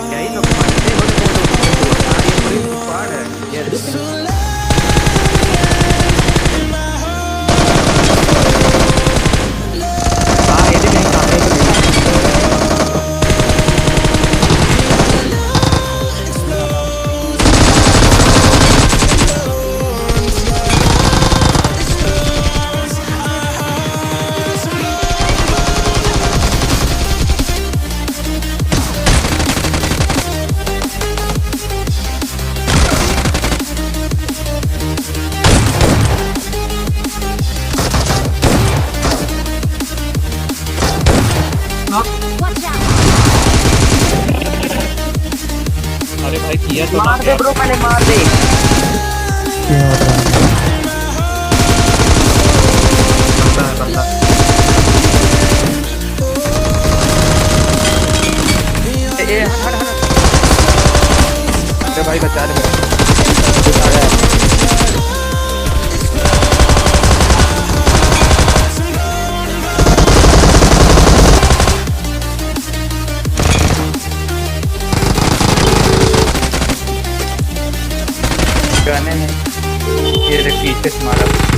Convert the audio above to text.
क्या ही लोग मारते हैं, ये बड़ी स्क्वाड है ये। हाँ ये भी नहीं खाते अरे भाई किया तो मार दे ब्रो, पहले मार दे। बंदा है बंदा। हट हट। अरे भाई बचा ले गाने में ये पीछे से मारा।